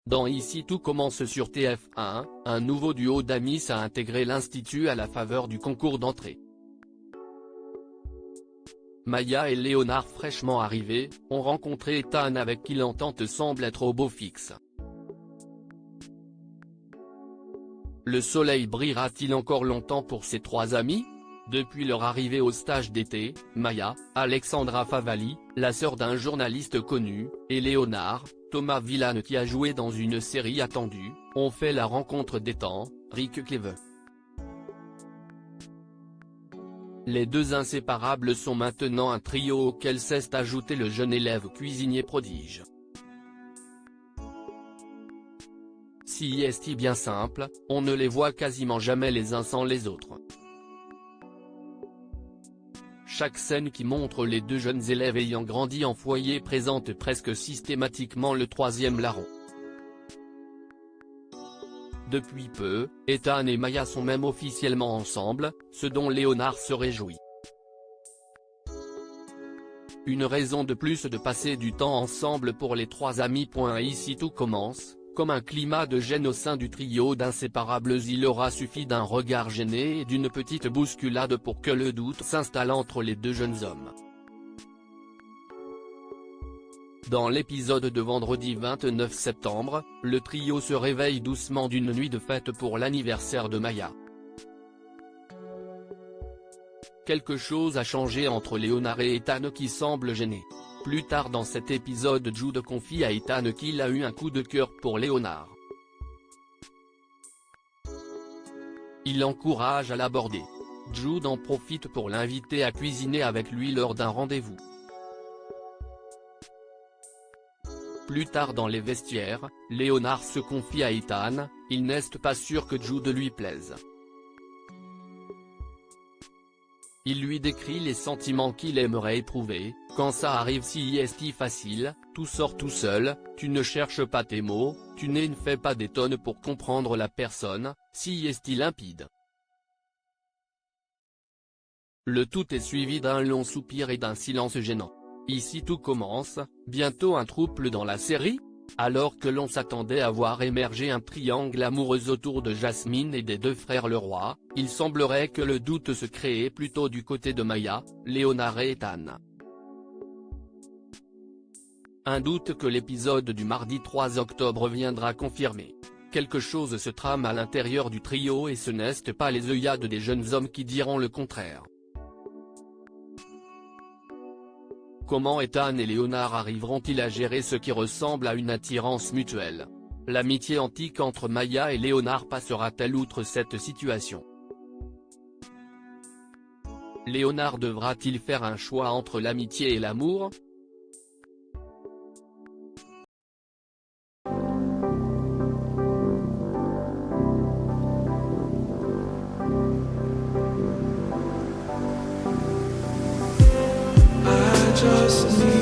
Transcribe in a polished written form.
Dans Ici tout commence sur TF1, un nouveau duo d'amis a intégré l'institut à la faveur du concours d'entrée. Maya et Léonard fraîchement arrivés, ont rencontré Ethan avec qui l'entente semble être au beau fixe. Le soleil brillera-t-il encore longtemps pour ces trois amis? Depuis leur arrivée au stage d'été, Maya, Alexandra Favalli, la sœur d'un journaliste connu, et Léonard, Thomas Villane qui a joué dans une série attendue, ont fait la rencontre d'Ethan, Rick Cleve. Les deux inséparables sont maintenant un trio auquel cesse d'ajouter le jeune élève cuisinier prodige. Si est bien simple, on ne les voit quasiment jamais les uns sans les autres. Chaque scène qui montre les deux jeunes élèves ayant grandi en foyer présente presque systématiquement le troisième larron. Depuis peu, Ethan et Maya sont même officiellement ensemble, ce dont Léonard se réjouit. Une raison de plus de passer du temps ensemble pour les trois amis. Ici tout commence, comme un climat de gêne au sein du trio d'inséparables. Il aura suffi d'un regard gêné et d'une petite bousculade pour que le doute s'installe entre les deux jeunes hommes. Dans l'épisode de vendredi 29 septembre, le trio se réveille doucement d'une nuit de fête pour l'anniversaire de Maya. Quelque chose a changé entre Léonard et Ethan qui semble gêné. Plus tard dans cet épisode, Jude confie à Ethan qu'il a eu un coup de cœur pour Léonard. Il l'encourage à l'aborder. Jude en profite pour l'inviter à cuisiner avec lui lors d'un rendez-vous. Plus tard dans les vestiaires, Léonard se confie à Ethan, il n'est pas sûr que Jude lui plaise. Il lui décrit les sentiments qu'il aimerait éprouver, quand ça arrive si est facile, tout sort tout seul, tu ne cherches pas tes mots, tu ne fais pas des tonnes pour comprendre la personne, si est limpide. Le tout est suivi d'un long soupir et d'un silence gênant. Ici tout commence, bientôt un trouble dans la série? Alors que l'on s'attendait à voir émerger un triangle amoureux autour de Jasmine et des deux frères Leroy, il semblerait que le doute se crée plutôt du côté de Maya, Léonard et Ethan. Un doute que l'épisode du mardi 3 octobre viendra confirmer. Quelque chose se trame à l'intérieur du trio et ce n'est pas les œillades des jeunes hommes qui diront le contraire. Comment Ethan et Léonard arriveront-ils à gérer ce qui ressemble à une attirance mutuelle? L'amitié antique entre Maya et Léonard passera-t-elle outre cette situation? Léonard devra-t-il faire un choix entre l'amitié et l'amour? Just need